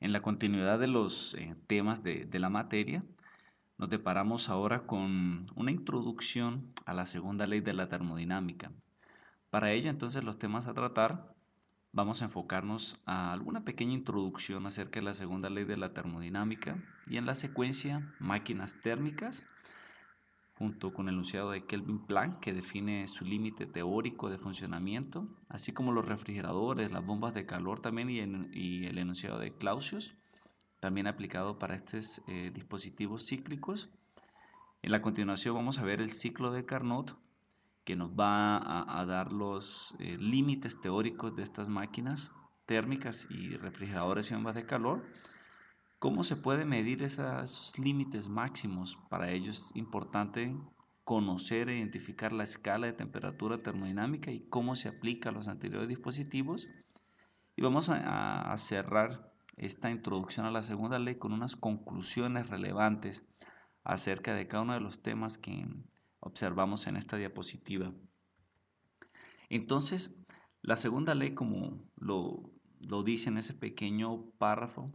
En la continuidad de los temas de la materia, nos deparamos ahora con una introducción a la segunda ley de la termodinámica. Para ello, entonces, los temas a tratar, vamos a enfocarnos a alguna pequeña introducción acerca de la segunda ley de la termodinámica y en la secuencia máquinas térmicas, junto con el enunciado de Kelvin Planck, que define su límite teórico de funcionamiento, así como los refrigeradores, las bombas de calor también y el enunciado de Clausius, también aplicado para estos dispositivos cíclicos. En la continuación vamos a ver el ciclo de Carnot, que nos va a dar los límites teóricos de estas máquinas térmicas y refrigeradores y bombas de calor. ¿Cómo se puede medir esos límites máximos? Para ello es importante conocer e identificar la escala de temperatura termodinámica y cómo se aplica a los anteriores dispositivos. Y vamos a cerrar esta introducción a la segunda ley con unas conclusiones relevantes acerca de cada uno de los temas que observamos en esta diapositiva. Entonces, la segunda ley, como lo dice en ese pequeño párrafo,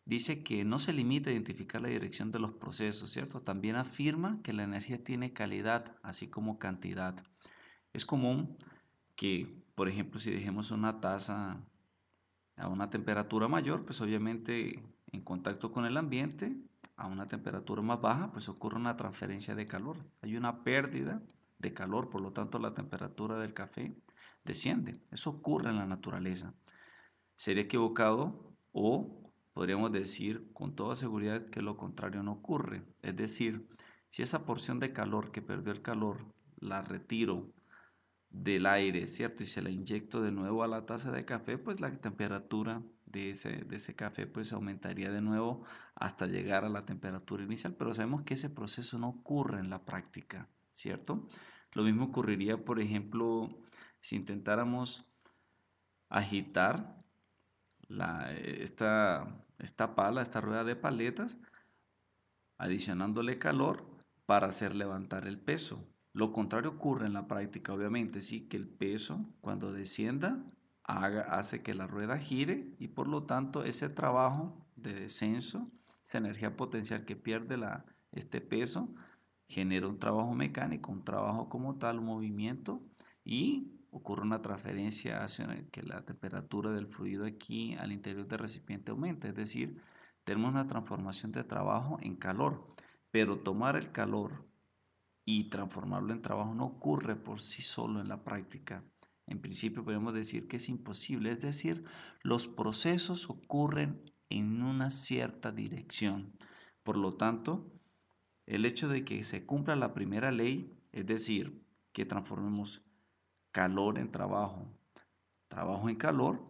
dice que no se limita a identificar la dirección de los procesos, ¿cierto? También afirma que la energía tiene calidad, así como cantidad. Es común que, por ejemplo, si dejemos una taza a una temperatura mayor, pues obviamente en contacto con el ambiente, a una temperatura más baja, pues ocurre una transferencia de calor. Hay una pérdida de calor, por lo tanto la temperatura del café desciende. Eso ocurre en la naturaleza. Sería equivocado o podríamos decir con toda seguridad que lo contrario no ocurre. Es decir, si esa porción de calor que perdió el calor la retiro del aire, ¿cierto? Y se la inyecto de nuevo a la taza de café, pues la temperatura de ese café pues aumentaría de nuevo hasta llegar a la temperatura inicial, pero sabemos que ese proceso no ocurre en la práctica, ¿cierto? Lo mismo ocurriría, por ejemplo, si intentáramos agitar esta pala, esta rueda de paletas, adicionándole calor para hacer levantar el peso. Lo contrario ocurre en la práctica, obviamente, sí, que el peso cuando descienda hace que la rueda gire y por lo tanto ese trabajo de descenso, esa energía potencial que pierde este peso, genera un trabajo mecánico, un trabajo como tal, un movimiento y ocurre una transferencia hacia que la temperatura del fluido aquí al interior del recipiente aumenta, es decir, tenemos una transformación de trabajo en calor, pero tomar el calor y transformarlo en trabajo no ocurre por sí solo en la práctica. En principio podemos decir que es imposible, es decir, los procesos ocurren en una cierta dirección. Por lo tanto, el hecho de que se cumpla la primera ley, es decir, que transformemos calor en trabajo, trabajo en calor,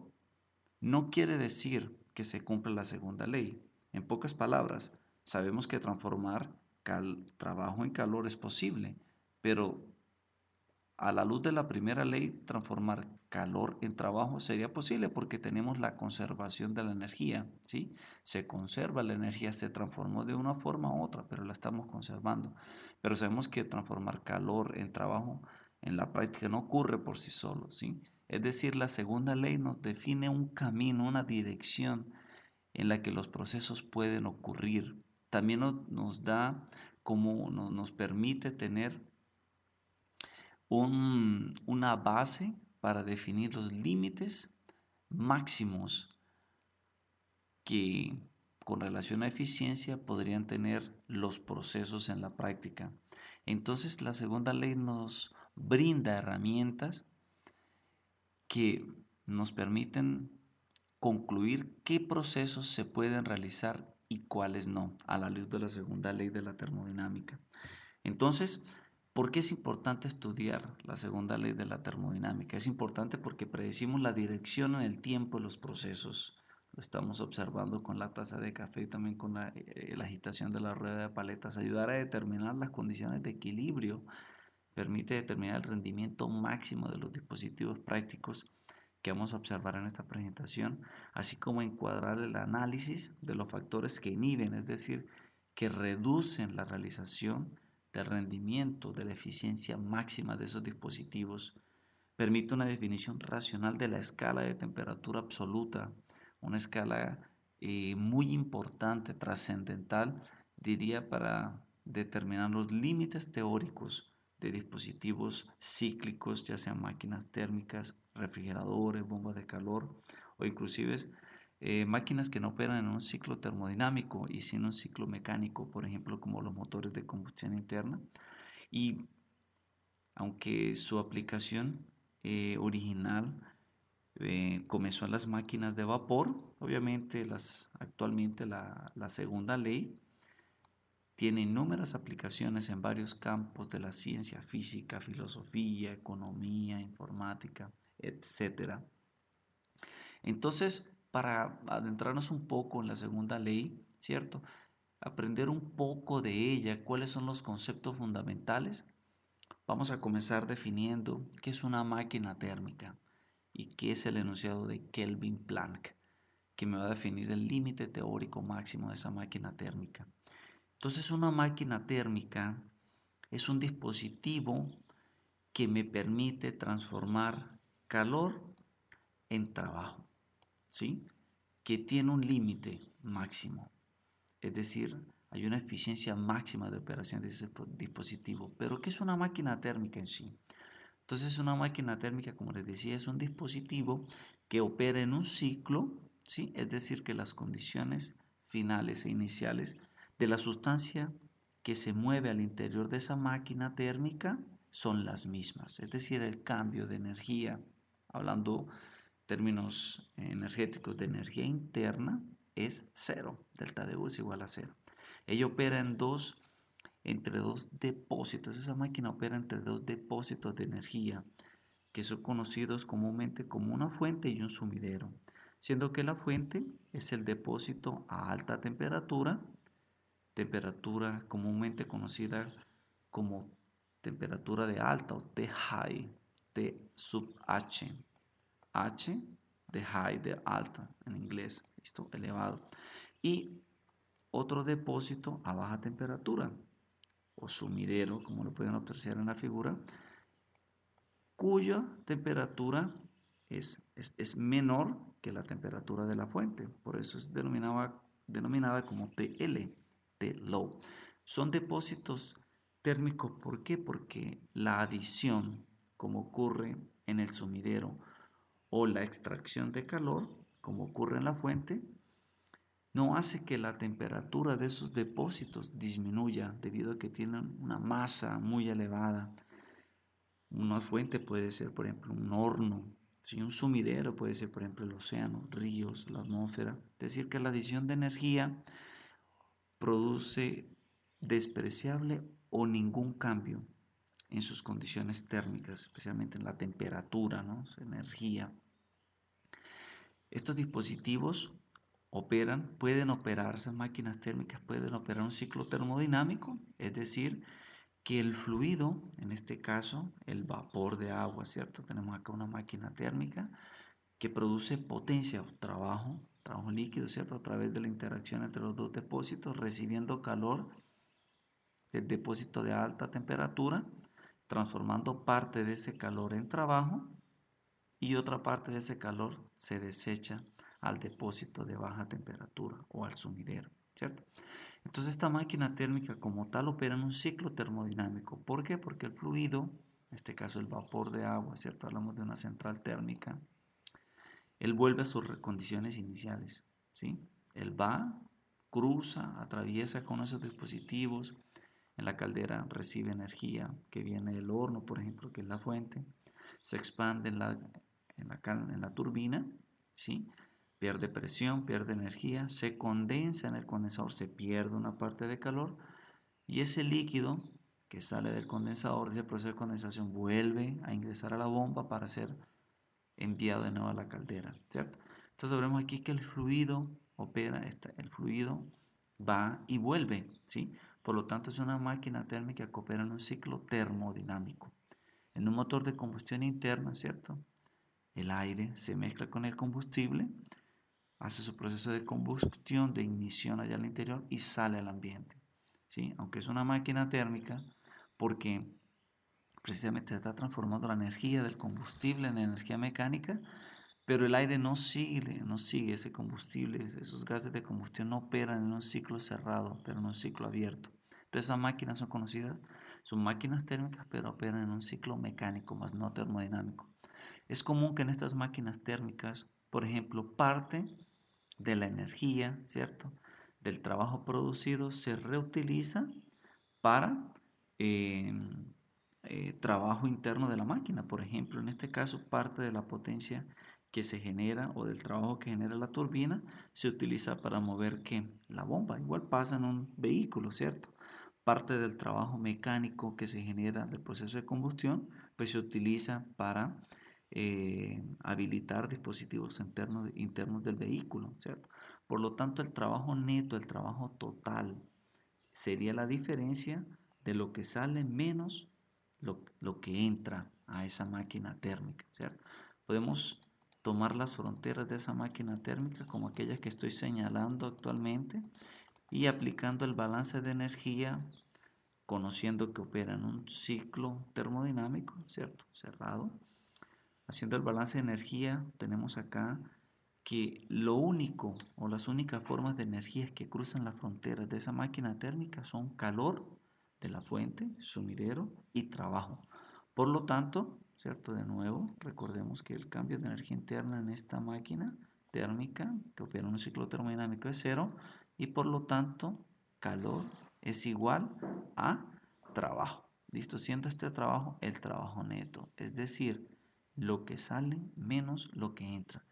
no quiere decir que se cumpla la segunda ley. En pocas palabras, sabemos que transformar trabajo en calor es posible, pero a la luz de la primera ley, transformar calor en trabajo sería posible porque tenemos la conservación de la energía, ¿sí? Se conserva la energía, se transformó de una forma u otra, pero la estamos conservando. Pero sabemos que transformar calor en trabajo en la práctica no ocurre por sí solo, ¿sí? Es decir, la segunda ley nos define un camino, una dirección en la que los procesos pueden ocurrir. También nos da como nos permite tener una base para definir los límites máximos que con relación a eficiencia podrían tener los procesos en la práctica. Entonces la segunda ley nos brinda herramientas que nos permiten concluir qué procesos se pueden realizar y cuáles no, a la luz de la segunda ley de la termodinámica. Entonces, ¿por qué es importante estudiar la segunda ley de la termodinámica? Es importante porque predecimos la dirección en el tiempo de los procesos. Lo estamos observando con la taza de café y también con la agitación de la rueda de paletas. Ayudar a determinar las condiciones de equilibrio permite determinar el rendimiento máximo de los dispositivos prácticos que vamos a observar en esta presentación, así como encuadrar el análisis de los factores que inhiben, es decir, que reducen la realización del rendimiento, de la eficiencia máxima de esos dispositivos. Permite una definición racional de la escala de temperatura absoluta, una escala muy importante, trascendental, diría, para determinar los límites teóricos de dispositivos cíclicos, ya sean máquinas térmicas, refrigeradores, bombas de calor o inclusive máquinas que no operan en un ciclo termodinámico y sin un ciclo mecánico, por ejemplo, como los motores de combustión interna. Y aunque su aplicación original comenzó en las máquinas de vapor, obviamente actualmente la segunda ley tiene inúmeras aplicaciones en varios campos de la ciencia, física, filosofía, economía, informática, etcétera. Entonces, para adentrarnos un poco en la segunda ley, ¿cierto? Aprender un poco de ella, cuáles son los conceptos fundamentales. Vamos a comenzar definiendo qué es una máquina térmica y qué es el enunciado de Kelvin-Planck, que me va a definir el límite teórico máximo de esa máquina térmica. Entonces, una máquina térmica es un dispositivo que me permite transformar calor en trabajo, ¿sí? Que tiene un límite máximo. Es decir, hay una eficiencia máxima de operación de ese dispositivo. Pero ¿qué es una máquina térmica en sí? Entonces, una máquina térmica, como les decía, es un dispositivo que opera en un ciclo, ¿sí? Es decir, que las condiciones finales e iniciales de la sustancia que se mueve al interior de esa máquina térmica son las mismas. Es decir, el cambio de energía, hablando términos energéticos de energía interna, es cero. Delta de U es igual a cero. Ella opera entre dos depósitos. Esa máquina opera entre dos depósitos de energía que son conocidos comúnmente como una fuente y un sumidero, siendo que la fuente es el depósito a alta temperatura, temperatura comúnmente conocida como temperatura de alta o T high, T sub H, H de high, de alta en inglés, esto elevado, y otro depósito a baja temperatura o sumidero, como lo pueden apreciar en la figura, cuya temperatura es menor que la temperatura de la fuente. Por eso es denominada como TL, T low. Son depósitos térmicos, ¿por qué? Porque la adición, como ocurre en el sumidero, o la extracción de calor, como ocurre en la fuente, no hace que la temperatura de esos depósitos disminuya debido a que tienen una masa muy elevada. Una fuente puede ser, por ejemplo, un horno, ¿sí? Un sumidero puede ser, por ejemplo, el océano, ríos, la atmósfera. Es decir, que la adición de energía produce despreciable o ningún cambio en sus condiciones térmicas, especialmente en la temperatura, ¿no? Su energía. Estos dispositivos pueden operar, esas máquinas térmicas pueden operar un ciclo termodinámico, es decir, que el fluido, en este caso el vapor de agua, ¿cierto? Tenemos acá una máquina térmica que produce potencia o trabajo líquido, ¿cierto? A través de la interacción entre los dos depósitos, recibiendo calor del depósito de alta temperatura, transformando parte de ese calor en trabajo y otra parte de ese calor se desecha al depósito de baja temperatura o al sumidero, ¿cierto? Entonces esta máquina térmica como tal opera en un ciclo termodinámico. ¿Por qué? Porque el fluido, en este caso el vapor de agua, ¿cierto? Hablamos de una central térmica, él vuelve a sus condiciones iniciales, ¿sí? Él va, cruza, atraviesa con esos dispositivos, en la caldera recibe energía que viene del horno, por ejemplo, que es la fuente, se expande en la turbina, ¿sí? Pierde presión, pierde energía, se condensa en el condensador, se pierde una parte de calor y ese líquido que sale del condensador, de ese proceso de condensación, vuelve a ingresar a la bomba para ser enviado de nuevo a la caldera, ¿cierto? Entonces vemos aquí que el fluido opera, el fluido va y vuelve, ¿sí? Por lo tanto es una máquina térmica que opera en un ciclo termodinámico. En un motor de combustión interna, ¿cierto? El aire se mezcla con el combustible, hace su proceso de combustión, de ignición allá al interior y sale al ambiente, ¿sí? Aunque es una máquina térmica, porque precisamente está transformando la energía del combustible en energía mecánica, Pero el aire no sigue ese combustible, esos gases de combustión no operan en un ciclo cerrado, pero en un ciclo abierto. Entonces esas máquinas son conocidas, son máquinas térmicas, pero operan en un ciclo mecánico, más no termodinámico. Es común que en estas máquinas térmicas, por ejemplo, parte de la energía, ¿cierto? Del trabajo producido se reutiliza para eh, trabajo interno de la máquina. Por ejemplo, en este caso, parte de la potencia que se genera o del trabajo que genera la turbina se utiliza para mover ¿qué? La bomba. Igual pasa en un vehículo, ¿cierto? Parte del trabajo mecánico que se genera del proceso de combustión, pues se utiliza para habilitar dispositivos internos del vehículo, ¿cierto? Por lo tanto, el trabajo neto, el trabajo total, sería la diferencia de lo que sale menos lo que entra a esa máquina térmica, ¿cierto? Podemos tomar las fronteras de esa máquina térmica como aquellas que estoy señalando actualmente y aplicando el balance de energía, conociendo que opera en un ciclo termodinámico, ¿cierto? Cerrado. Haciendo el balance de energía, tenemos acá que lo único o las únicas formas de energía que cruzan las fronteras de esa máquina térmica son calor de la fuente, sumidero y trabajo. Por lo tanto, ¿cierto? De nuevo, recordemos que el cambio de energía interna en esta máquina térmica que opera en un ciclo termodinámico es cero y por lo tanto calor es igual a trabajo. ¿Listo? Siendo este trabajo el trabajo neto, es decir, lo que sale menos lo que entra.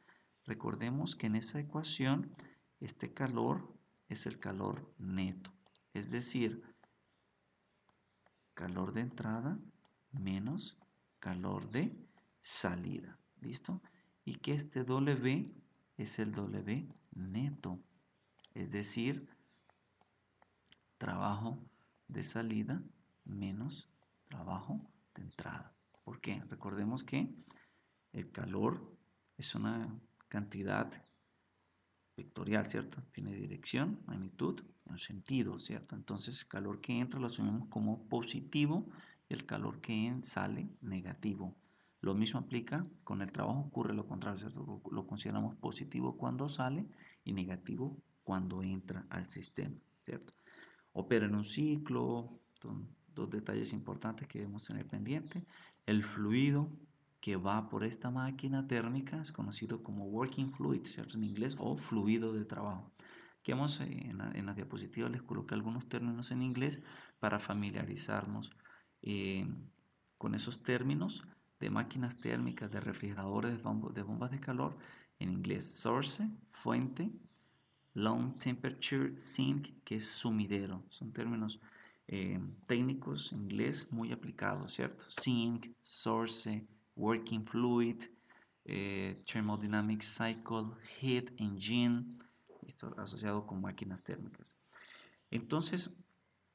Recordemos que en esa ecuación este calor es el calor neto, es decir, calor de entrada menos calor de salida. ¿Listo? Y que este W es el W neto, es decir, trabajo de salida menos trabajo de entrada. ¿Por qué? Recordemos que el calor es una cantidad vectorial, ¿cierto? Tiene dirección, magnitud, un sentido, ¿cierto? Entonces el calor que entra lo asumimos como positivo y el calor que sale negativo. Lo mismo aplica con el trabajo, ocurre lo contrario, ¿cierto? Lo consideramos positivo cuando sale y negativo cuando entra al sistema, ¿cierto? Opera en un ciclo, son dos detalles importantes que debemos tener pendiente. El fluido que va por esta máquina térmica es conocido como working fluid, ¿cierto? En inglés, o fluido de trabajo. Que hemos, en la diapositiva les coloqué algunos términos en inglés para familiarizarnos eh, con esos términos de máquinas térmicas, de refrigeradores, de bombas de calor. En inglés, source, fuente, Low Temperature Sink, que es sumidero. Son términos técnicos en inglés muy aplicados, ¿cierto? Sink, source, working fluid, thermodynamic cycle, heat engine, esto asociado con máquinas térmicas. Entonces,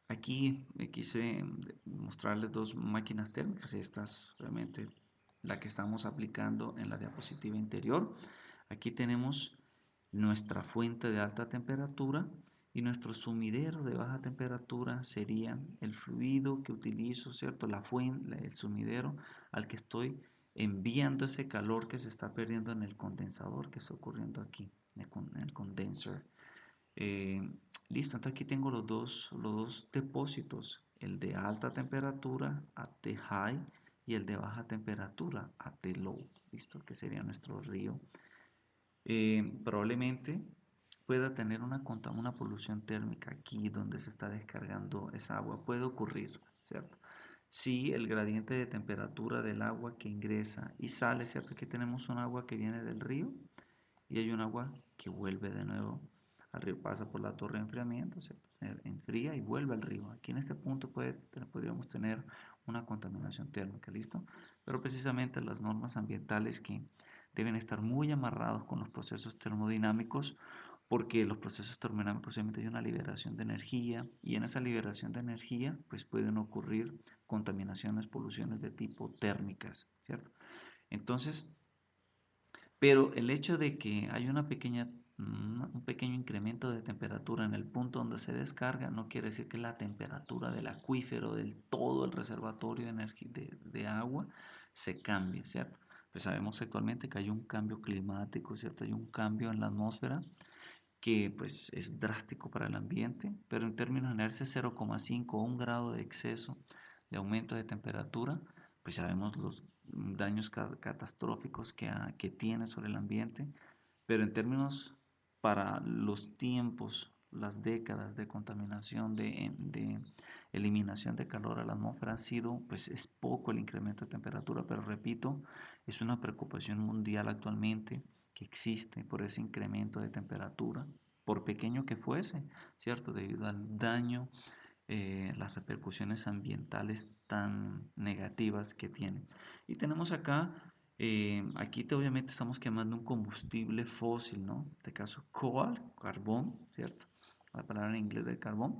aquí quise mostrarles dos máquinas térmicas. Esta es realmente la que estamos aplicando en la diapositiva interior. Aquí tenemos nuestra fuente de alta temperatura y nuestro sumidero de baja temperatura sería el fluido que utilizo, ¿cierto? La fuente, el sumidero al que estoy enviando ese calor que se está perdiendo en el condensador que está ocurriendo aquí, en el condenser. Listo, entonces aquí tengo los dos depósitos, el de alta temperatura, at high, y el de baja temperatura, at low, listo, que sería nuestro río. Probablemente pueda tener una polución térmica aquí donde se está descargando esa agua. Puede ocurrir, ¿cierto? Si el gradiente de temperatura del agua que ingresa y sale, ¿cierto? Aquí tenemos un agua que viene del río y hay un agua que vuelve de nuevo al río, pasa por la torre de enfriamiento, se enfría y vuelve al río. Aquí en este punto podríamos tener una contaminación térmica, ¿listo? Pero precisamente las normas ambientales que deben estar muy amarrados con los procesos termodinámicos, porque los procesos termodinámicos obviamente hay una liberación de energía y en esa liberación de energía pues pueden ocurrir contaminaciones, poluciones de tipo térmicas, ¿cierto? Entonces, pero el hecho de que hay un pequeño incremento de temperatura en el punto donde se descarga no quiere decir que la temperatura del acuífero, del todo el reservorio de agua, se cambie, ¿cierto? Pues sabemos actualmente que hay un cambio climático, ¿cierto? Hay un cambio en la atmósfera que pues es drástico para el ambiente, pero en términos generales es 0,5 o 1 grado de exceso de aumento de temperatura, pues sabemos los daños catastróficos que tiene sobre el ambiente, pero en términos para los tiempos, las décadas de contaminación, de eliminación de calor a la atmósfera han sido, pues es poco el incremento de temperatura, pero repito, es una preocupación mundial actualmente que existe por ese incremento de temperatura, por pequeño que fuese, ¿cierto? Debido al daño, las repercusiones ambientales tan negativas que tiene. Y tenemos acá, aquí obviamente estamos quemando un combustible fósil, ¿no? En este caso, coal, carbón, ¿cierto? La palabra en inglés de carbón.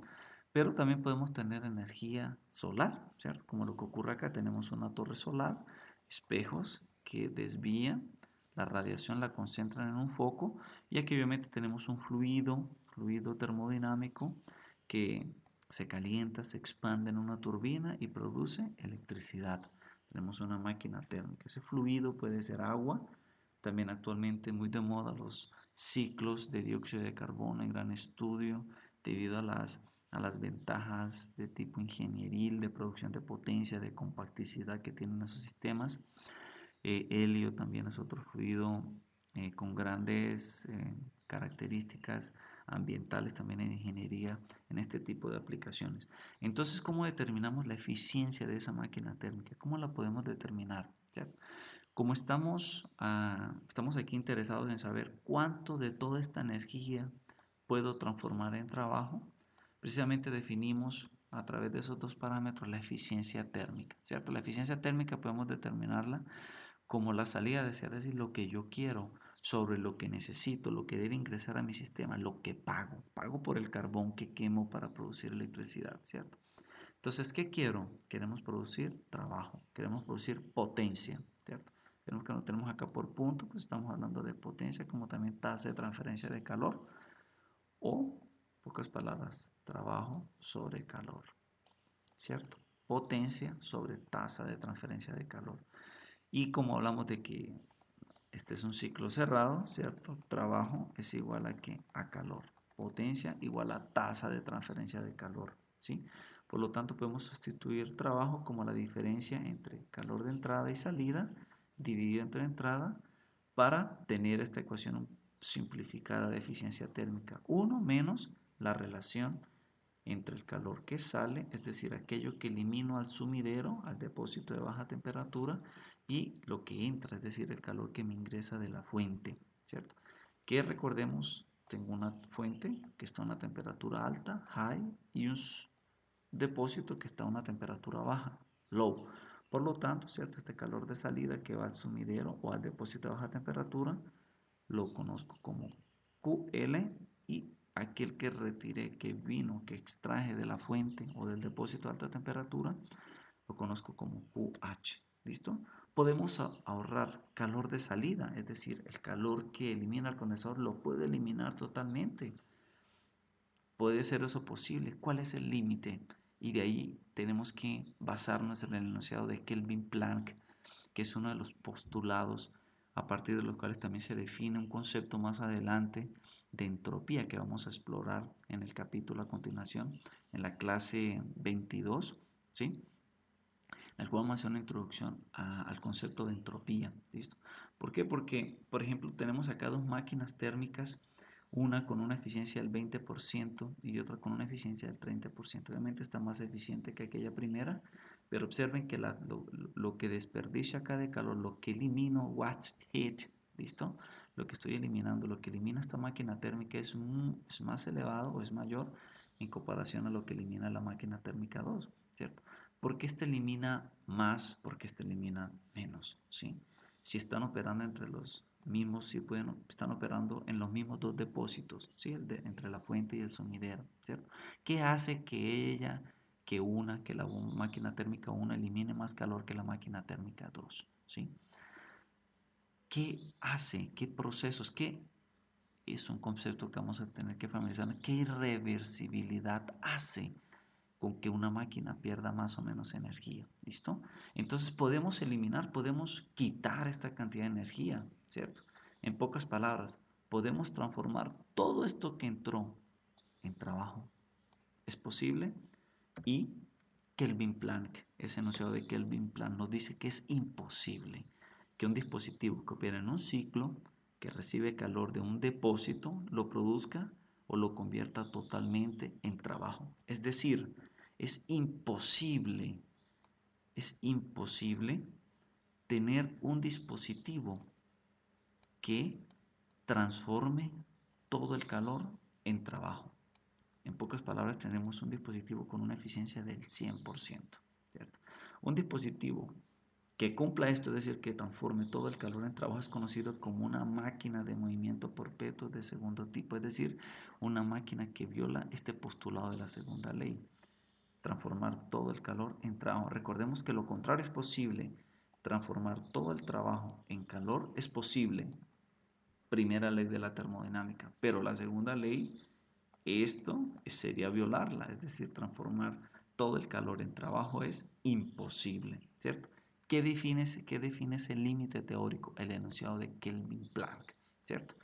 Pero también podemos tener energía solar, ¿cierto? Como lo que ocurre acá, tenemos una torre solar, espejos que desvían la radiación, la concentran en un foco, y aquí obviamente tenemos un fluido termodinámico que se calienta, se expande en una turbina y produce electricidad. Tenemos una máquina térmica. Ese fluido puede ser agua. También actualmente muy de moda los ciclos de dióxido de carbono en gran estudio debido a las ventajas de tipo ingenieril, de producción de potencia, de compacticidad que tienen esos sistemas. Helio también es otro fluido con grandes características ambientales, también en ingeniería, en este tipo de aplicaciones. Entonces, ¿cómo determinamos la eficiencia de esa máquina térmica? ¿Cómo la podemos determinar? ¿Ya? Como estamos aquí interesados en saber cuánto de toda esta energía puedo transformar en trabajo, precisamente definimos a través de esos dos parámetros la eficiencia térmica, ¿cierto? La eficiencia térmica podemos determinarla como la salida de es decir, lo que yo quiero sobre lo que necesito, lo que debe ingresar a mi sistema, lo que pago por el carbón que quemo para producir electricidad, ¿cierto? Entonces, ¿qué quiero? Queremos producir trabajo, queremos producir potencia, ¿cierto? Tenemos que lo tenemos acá por punto, pues estamos hablando de potencia como también tasa de transferencia de calor o, pocas palabras, trabajo sobre calor, ¿cierto? Potencia sobre tasa de transferencia de calor. Y como hablamos de que este es un ciclo cerrado, ¿cierto? Trabajo es igual a ¿qué? A calor. Potencia igual a tasa de transferencia de calor, ¿sí? Por lo tanto, podemos sustituir trabajo como la diferencia entre calor de entrada y salida dividido entre entrada para tener esta ecuación simplificada de eficiencia térmica. 1 menos la relación entre el calor que sale, es decir, aquello que elimino al sumidero, al depósito de baja temperatura, y lo que entra, es decir, el calor que me ingresa de la fuente, ¿cierto? Que recordemos, tengo una fuente que está a una temperatura alta, high, y un depósito que está a una temperatura baja, low. Por lo tanto, ¿cierto? Este calor de salida que va al sumidero o al depósito de baja temperatura, lo conozco como QL, y aquel que retiré, que vino, que extraje de la fuente o del depósito de alta temperatura, lo conozco como QH. ¿Listo? Podemos ahorrar calor de salida, es decir, el calor que elimina el condensador lo puede eliminar totalmente. ¿Puede ser eso posible? ¿Cuál es el límite? Y de ahí tenemos que basarnos en el enunciado de Kelvin Planck, que es uno de los postulados a partir de los cuales también se define un concepto más adelante de entropía que vamos a explorar en el capítulo a continuación, en la clase 22, ¿sí? En el cual vamos a hacer una introducción al concepto de entropía, ¿listo? ¿Por qué? Porque, por ejemplo, tenemos acá dos máquinas térmicas, una con una eficiencia del 20% y otra con una eficiencia del 30%. Obviamente está más eficiente que aquella primera, pero observen que lo que desperdicia acá de calor, lo que elimino, watts heat, ¿listo? Lo que estoy eliminando, lo que elimina esta máquina térmica es más elevado o es mayor en comparación a lo que elimina la máquina térmica 2, ¿cierto? ¿Por qué este elimina más? ¿Por qué este elimina menos? ¿Sí? Si están operando entre los mismos, si pueden, están operando en los mismos dos depósitos, ¿sí? Entre la fuente y el sumidero, ¿cierto? ¿Qué hace que la máquina térmica 1 elimine más calor que la máquina térmica 2? ¿Sí? ¿Qué hace? ¿Qué procesos? ¿Qué es un concepto que vamos a tener que familiarizar? ¿Qué irreversibilidad hace con que una máquina pierda más o menos energía. ¿Listo? Entonces podemos eliminar, podemos quitar esta cantidad de energía, ¿cierto? En pocas palabras, podemos transformar todo esto que entró en trabajo. ¿Es posible? Y Kelvin Planck, ese enunciado de Kelvin Planck nos dice que es imposible que un dispositivo que opera en un ciclo, que recibe calor de un depósito, lo produzca o lo convierta totalmente en trabajo. Es decir, es imposible tener un dispositivo que transforme todo el calor en trabajo. En pocas palabras, tenemos un dispositivo con una eficiencia del 100%, ¿cierto? Un dispositivo que cumpla esto, es decir, que transforme todo el calor en trabajo, es conocido como una máquina de movimiento perpetuo de segundo tipo, es decir, una máquina que viola este postulado de la segunda ley, transformar todo el calor en trabajo. Recordemos que lo contrario es posible, transformar todo el trabajo en calor es posible, primera ley de la termodinámica, pero la segunda ley, esto sería violarla, es decir, transformar todo el calor en trabajo es imposible, ¿cierto? ¿Qué define ese límite teórico? El enunciado de Kelvin Planck, ¿cierto?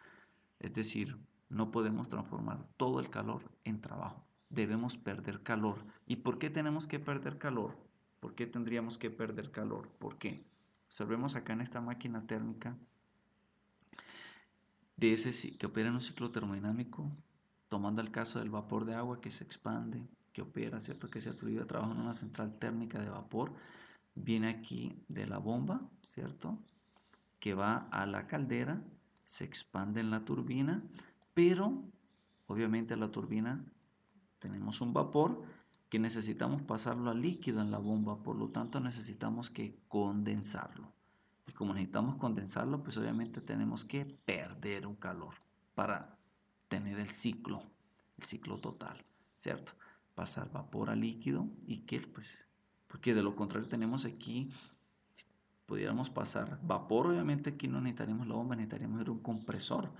Es decir, no podemos transformar todo el calor en trabajo. Debemos perder calor. ¿Y por qué tenemos que perder calor? ¿Por qué tendríamos que perder calor? ¿Por qué? Observemos acá en esta máquina térmica de ese que opera en un ciclo termodinámico, tomando el caso del vapor de agua que se expande, que opera, ¿cierto? Que es el fluido de trabajo en una central térmica de vapor, viene aquí de la bomba, ¿cierto? Que va a la caldera, se expande en la turbina, pero obviamente la turbina tenemos un vapor que necesitamos pasarlo a líquido en la bomba, por lo tanto necesitamos que condensarlo. Y como necesitamos condensarlo, pues obviamente tenemos que perder un calor para tener el ciclo total, ¿cierto? Pasar vapor a líquido y que pues, porque de lo contrario tenemos aquí, si pudiéramos pasar vapor, obviamente aquí no necesitaríamos la bomba, necesitaríamos un compresor,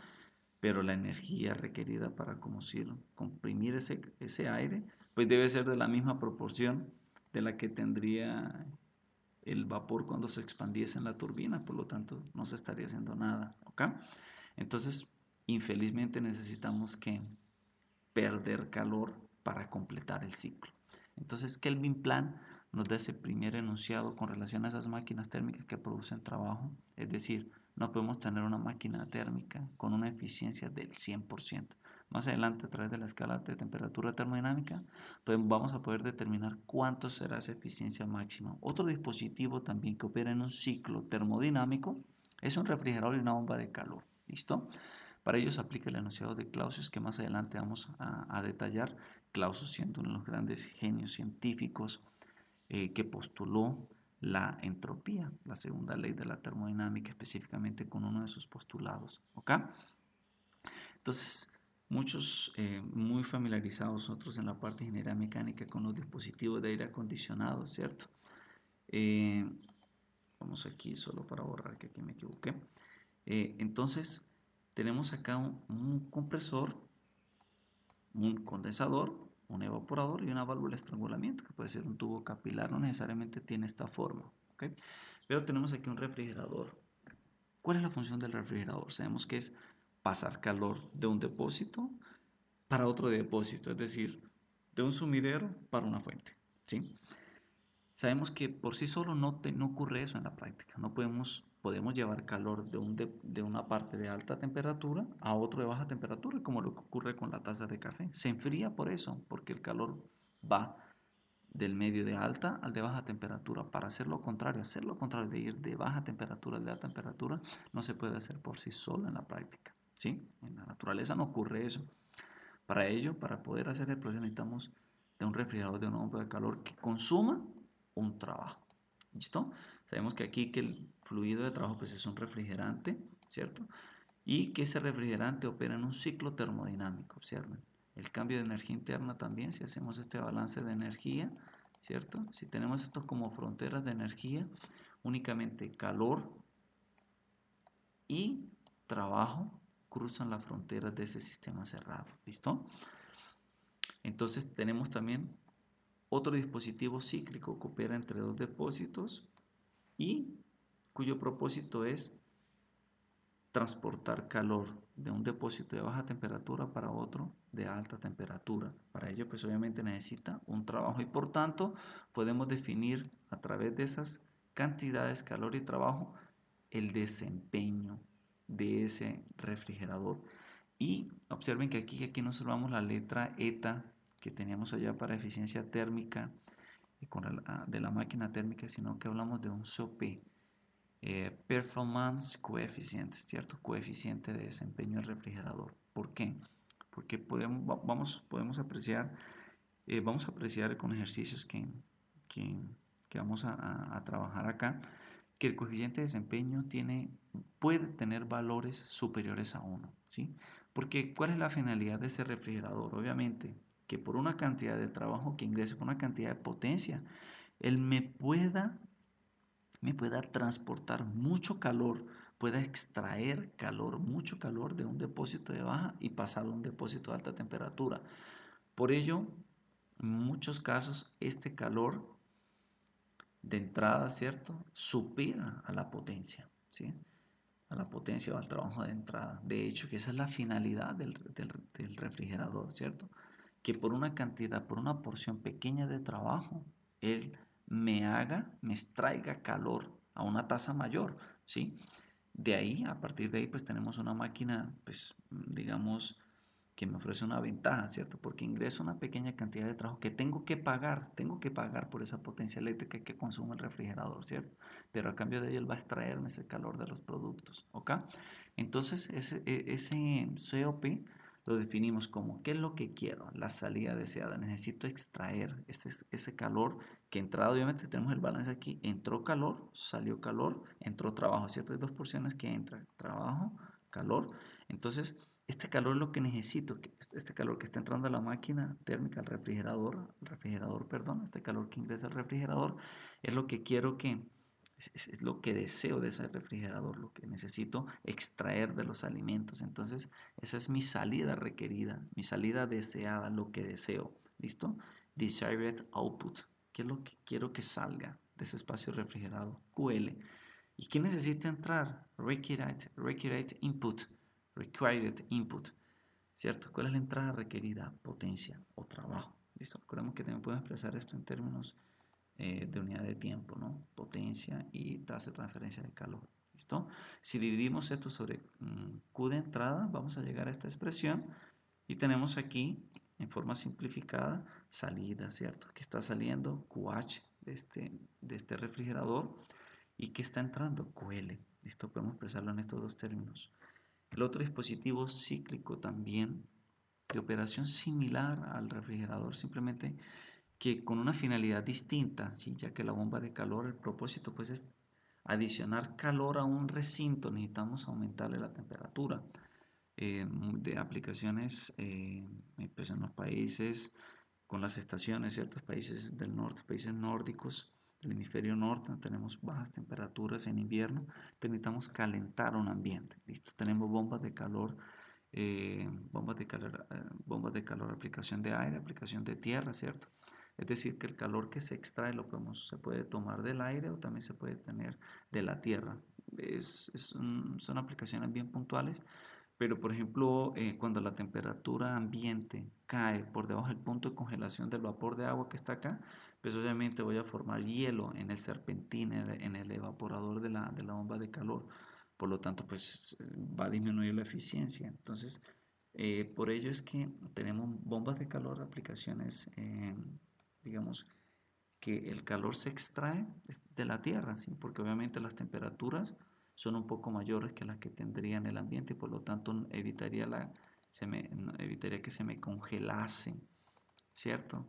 pero la energía requerida para comprimir ese aire, pues debe ser de la misma proporción de la que tendría el vapor cuando se expandiese en la turbina, por lo tanto no se estaría haciendo nada, ¿ok? Entonces, infelizmente necesitamos que perder calor para completar el ciclo. Entonces, Kelvin Planck nos da ese primer enunciado con relación a esas máquinas térmicas que producen trabajo, es decir, no podemos tener una máquina térmica con una eficiencia del 100%. Más adelante, a través de la escala de temperatura termodinámica, pues vamos a poder determinar cuánto será esa eficiencia máxima. Otro dispositivo también que opera en un ciclo termodinámico es un refrigerador y una bomba de calor. ¿Listo? Para ello se aplica el enunciado de Clausius, que más adelante vamos a detallar. Clausius siendo uno de los grandes genios científicos que postuló la entropía, la segunda ley de la termodinámica, específicamente con uno de sus postulados. ¿Ok? Entonces, muchos muy familiarizados, otros en la parte de ingeniería mecánica con los dispositivos de aire acondicionado, ¿cierto? Vamos aquí solo para borrar que aquí me equivoqué. Entonces, tenemos acá un compresor, un condensador, un evaporador y una válvula de estrangulamiento, que puede ser un tubo capilar, no necesariamente tiene esta forma, ¿okay? Pero tenemos aquí un refrigerador. ¿Cuál es la función del refrigerador? Sabemos que es pasar calor de un depósito para otro depósito, es decir, de un sumidero para una fuente, ¿sí? Sabemos que por sí solo no ocurre eso en la práctica. No podemos llevar calor de una parte de alta temperatura a otro de baja temperatura, como lo que ocurre con la taza de café. Se enfría por eso, porque el calor va del medio de alta al de baja temperatura. Para hacer lo contrario de ir de baja temperatura al de alta temperatura, no se puede hacer por sí solo en la práctica, ¿sí? En la naturaleza no ocurre eso. Para ello, para poder hacer el proceso necesitamos de un refrigerador, de una bomba de calor que consuma un trabajo. ¿Listo? Sabemos que aquí que el fluido de trabajo pues es un refrigerante, ¿cierto? Y que ese refrigerante opera en un ciclo termodinámico, observen. El cambio de energía interna también, si hacemos este balance de energía, ¿cierto? Si tenemos esto como fronteras de energía, únicamente calor y trabajo cruzan las fronteras de ese sistema cerrado, ¿listo? Entonces tenemos también Otro dispositivo cíclico que opera entre dos depósitos y cuyo propósito es transportar calor de un depósito de baja temperatura para otro de alta temperatura. Para ello, pues obviamente necesita un trabajo y por tanto podemos definir a través de esas cantidades, calor y trabajo, el desempeño de ese refrigerador. Y observen que aquí nos salvamos la letra ETA que teníamos allá para eficiencia térmica de la máquina térmica, sino que hablamos de un COP. Performance Coefficient, ¿cierto? Coeficiente de desempeño del refrigerador. ¿Por qué? Porque podemos apreciar, vamos a apreciar con ejercicios que, que vamos a trabajar acá, que el coeficiente de desempeño puede tener valores superiores a 1, ¿sí? Porque ¿cuál es la finalidad de ese refrigerador? Obviamente que por una cantidad de trabajo que ingrese, por una cantidad de potencia, él me pueda transportar mucho calor, pueda extraer calor, mucho calor de un depósito de baja y pasarlo a un depósito de alta temperatura. Por ello, en muchos casos, este calor de entrada, ¿cierto?, supera a la potencia, ¿sí? A la potencia o al trabajo de entrada. De hecho, que esa es la finalidad del refrigerador, ¿cierto? Que por una cantidad, por una porción pequeña de trabajo, él me extraiga calor a una tasa mayor, ¿sí? De ahí, a partir de ahí, pues tenemos una máquina, pues digamos, que me ofrece una ventaja, ¿cierto? Porque ingreso una pequeña cantidad de trabajo que tengo que pagar por esa potencia eléctrica que consume el refrigerador, ¿cierto? Pero a cambio de ello él va a extraerme ese calor de los productos, ¿ok? Entonces ese COP lo definimos como, ¿qué es lo que quiero? La salida deseada. Necesito extraer ese calor que entrado, obviamente tenemos el balance aquí, entró calor, salió calor, entró trabajo, ¿cierto? Hay dos porciones que entran, trabajo, calor. Entonces, este calor es lo que necesito, este calor que está entrando a la máquina térmica, al refrigerador, perdón, este calor que ingresa al refrigerador, es lo que quiero es lo que deseo de ese refrigerador, lo que necesito extraer de los alimentos. Entonces, esa es mi salida requerida, mi salida deseada, lo que deseo. ¿Listo? Desired output. ¿Qué es lo que quiero que salga de ese espacio refrigerado? QL. ¿Y qué necesita entrar? Required input. Required input. ¿Cierto? ¿Cuál es la entrada requerida? Potencia o trabajo. ¿Listo? Recordemos que también podemos expresar esto en términos de unidad de tiempo, ¿no? Potencia y tasa de transferencia de calor. ¿Listo? Si dividimos esto sobre Q de entrada, vamos a llegar a esta expresión y tenemos aquí, en forma simplificada, salida, ¿cierto? Que está saliendo QH de este refrigerador y que está entrando QL. ¿Listo? Podemos expresarlo en estos dos términos. El otro dispositivo cíclico también de operación similar al refrigerador, simplemente que con una finalidad distinta, ¿sí? Ya que la bomba de calor, el propósito pues es adicionar calor a un recinto, necesitamos aumentarle la temperatura. De aplicaciones pues en los países con las estaciones, ciertos países del norte, países nórdicos, del hemisferio norte, tenemos bajas temperaturas en invierno, necesitamos calentar un ambiente, ¿listo? Tenemos bombas de calor, aplicación de aire, aplicación de tierra, ¿cierto? Es decir, que el calor que se extrae se puede tomar del aire o también se puede tener de la tierra. Son aplicaciones bien puntuales, pero por ejemplo, cuando la temperatura ambiente cae por debajo del punto de congelación del vapor de agua que está acá, pues obviamente voy a formar hielo en el serpentín, en el evaporador de la bomba de calor. Por lo tanto, pues va a disminuir la eficiencia. Entonces, por ello es que tenemos bombas de calor, aplicaciones, digamos, que el calor se extrae de la tierra, ¿sí? Porque obviamente las temperaturas son un poco mayores que las que tendría en el ambiente y por lo tanto evitaría que se me congelase, ¿cierto?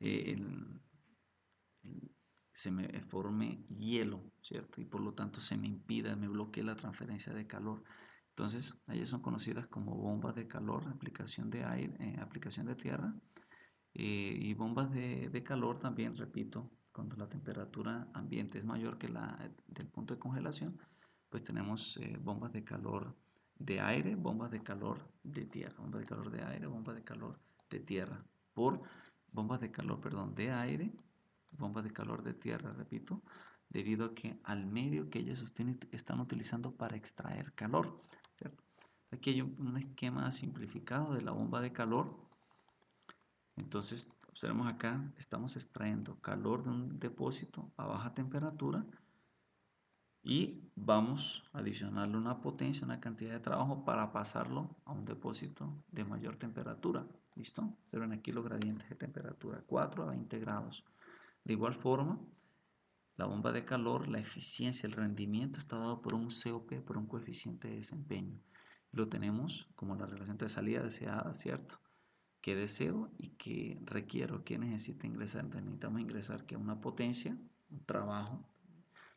Eh, el- Se me forme hielo, ¿cierto? Y por lo tanto se me impida, me bloquee la transferencia de calor. Entonces, ellas son conocidas como bombas de calor, aplicación de aire, aplicación de tierra, y bombas de calor también, repito, cuando la temperatura ambiente es mayor que la del punto de congelación, pues tenemos bombas de calor de aire, bombas de calor de tierra, bombas de calor de aire, bombas de calor de tierra, por bombas de calor, perdón, de aire, bombas de calor de tierra, repito, debido a que al medio que ellos están utilizando para extraer calor, ¿cierto? Aquí hay un esquema simplificado de la bomba de calor. Entonces, observemos acá, estamos extrayendo calor de un depósito a baja temperatura y vamos a adicionarle una potencia, una cantidad de trabajo para pasarlo a un depósito de mayor temperatura. ¿Listo? Observen aquí los gradientes de temperatura, 4 a 20 grados. De igual forma, la bomba de calor, la eficiencia, el rendimiento está dado por un COP, por un coeficiente de desempeño. Y lo tenemos como la relación de salida deseada, ¿cierto? ¿Qué deseo y qué requiero, qué necesito ingresar? Entonces necesitamos ingresar que una potencia, un trabajo,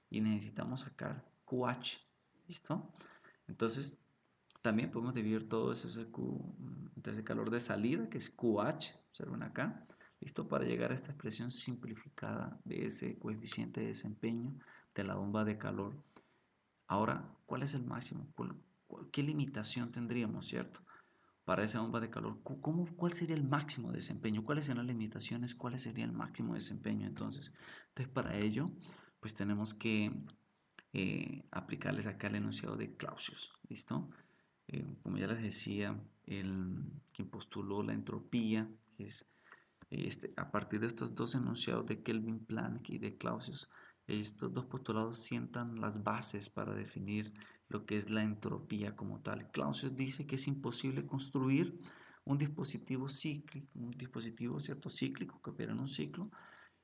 y necesitamos sacar QH, ¿listo? Entonces también podemos dividir todo ese ese calor de salida, que es QH, observen acá, listo, para llegar a esta expresión simplificada de ese coeficiente de desempeño de la bomba de calor. Ahora, ¿cuál es el máximo? ¿Qué limitación tendríamos, cierto? Para esa bomba de calor, ¿cuál sería el máximo de desempeño? ¿Cuáles serían las limitaciones? ¿Cuál sería el máximo de desempeño? Entonces, para ello, pues tenemos que aplicarles acá el enunciado de Clausius, ¿listo? Como ya les decía, quien postuló la entropía, que es a partir de estos dos enunciados de Kelvin, Planck y de Clausius, estos dos postulados sientan las bases para definir lo que es la entropía como tal. Clausius dice que es imposible construir un dispositivo cíclico, ¿cierto? Cíclico que opera en un ciclo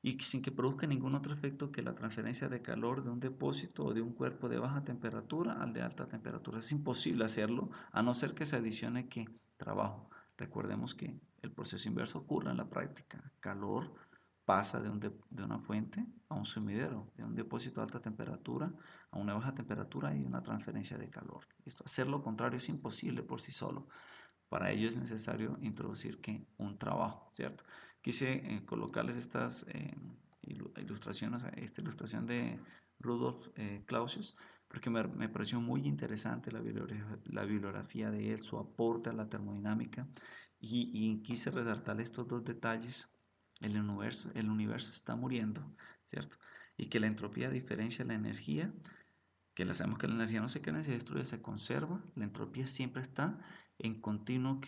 y sin que produzca ningún otro efecto que la transferencia de calor de un depósito o de un cuerpo de baja temperatura al de alta temperatura. Es imposible hacerlo a no ser que se adicione que trabajo. Recordemos que el proceso inverso ocurre en la práctica. Calor pasa de una fuente a un sumidero, de un depósito a alta temperatura a una baja temperatura y una transferencia de calor. Hacer lo contrario es imposible por sí solo. Para ello es necesario introducir que un trabajo, ¿cierto? Quise colocarles estas ilustraciones, esta ilustración de Rudolf Clausius, porque me pareció muy interesante la bibliografía de él, su aporte a la termodinámica, y quise resaltar estos dos detalles. El universo está muriendo, ¿cierto? Y que la entropía, a diferencia de la energía, que sabemos que la energía no se crea ni se destruye, se conserva. La entropía siempre está en continuo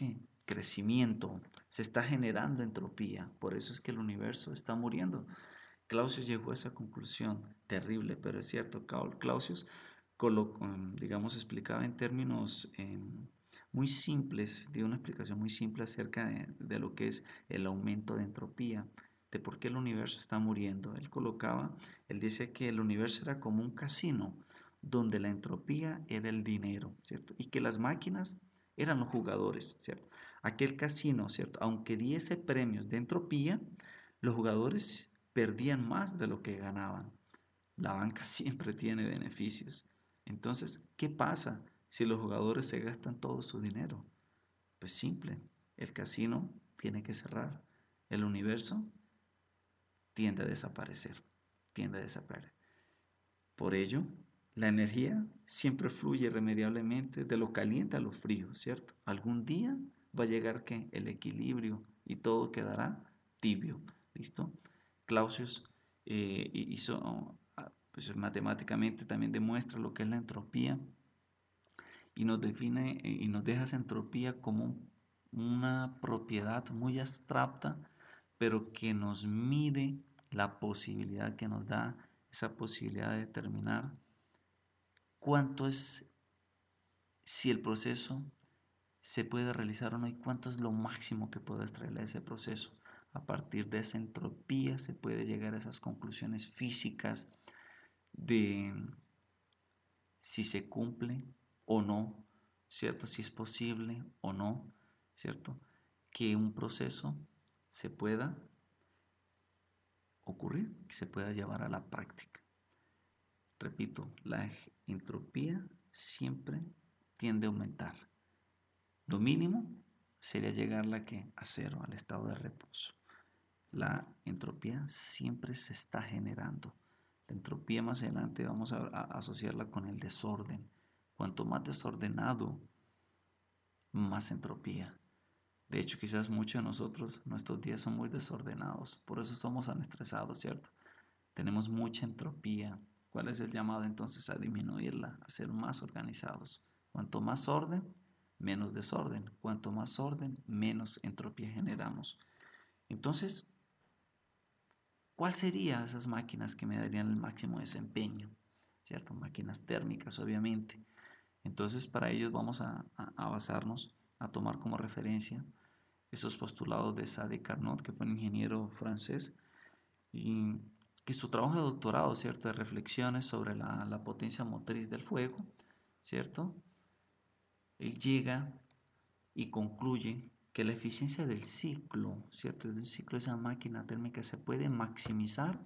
crecimiento, se está generando entropía, por eso es que el universo está muriendo. Clausius llegó a esa conclusión terrible, pero es cierto. Clausius, digamos, explicaba en términos muy simples, dio una explicación muy simple acerca de lo que es el aumento de entropía, de por qué el universo está muriendo. Él dice que el universo era como un casino, donde la entropía era el dinero, ¿cierto? Y que las máquinas eran los jugadores, ¿cierto? Aquel casino, ¿cierto? Aunque diese premios de entropía, los jugadores perdían más de lo que ganaban. La banca siempre tiene beneficios. Entonces, ¿qué pasa si los jugadores se gastan todo su dinero? Pues simple, el casino tiene que cerrar. El universo tiende a desaparecer, tiende a desaparecer. Por ello, la energía siempre fluye irremediablemente de lo caliente a lo frío, ¿cierto? Algún día va a llegar que el equilibrio y todo quedará tibio, ¿listo? Clausius hizo, pues matemáticamente también demuestra lo que es la entropía y nos define y nos deja esa entropía como una propiedad muy abstracta, pero que nos mide la posibilidad que nos da esa posibilidad de determinar cuánto es, si el proceso se puede realizar o no y cuánto es lo máximo que puede extraer de ese proceso. A partir de esa entropía se puede llegar a esas conclusiones físicas de si se cumple o no, ¿cierto? Si es posible o no, ¿cierto? Que un proceso se pueda ocurrir, que se pueda llevar a la práctica. Repito, la entropía siempre tiende a aumentar. Lo mínimo sería llegarla a cero, al estado de reposo. La entropía siempre se está generando. La entropía más adelante vamos a asociarla con el desorden. Cuanto más desordenado, más entropía. De hecho, quizás muchos de nosotros, nuestros días son muy desordenados, por eso somos tan estresados, ¿cierto? Tenemos mucha entropía. ¿Cuál es el llamado entonces a disminuirla, a ser más organizados? Cuanto más orden, menos desorden. Cuanto más orden, menos entropía generamos. Entonces, ¿cuál serían esas máquinas que me darían el máximo desempeño? ¿Cierto? Máquinas térmicas, obviamente. Entonces, para ello vamos a basarnos, a tomar como referencia esos postulados de Sade Carnot, que fue un ingeniero francés, y que su trabajo de doctorado, ¿cierto?, de reflexiones sobre la potencia motriz del fuego, ¿cierto? Él llega y concluye que la eficiencia del ciclo, ¿cierto?, del ciclo de esa máquina térmica se puede maximizar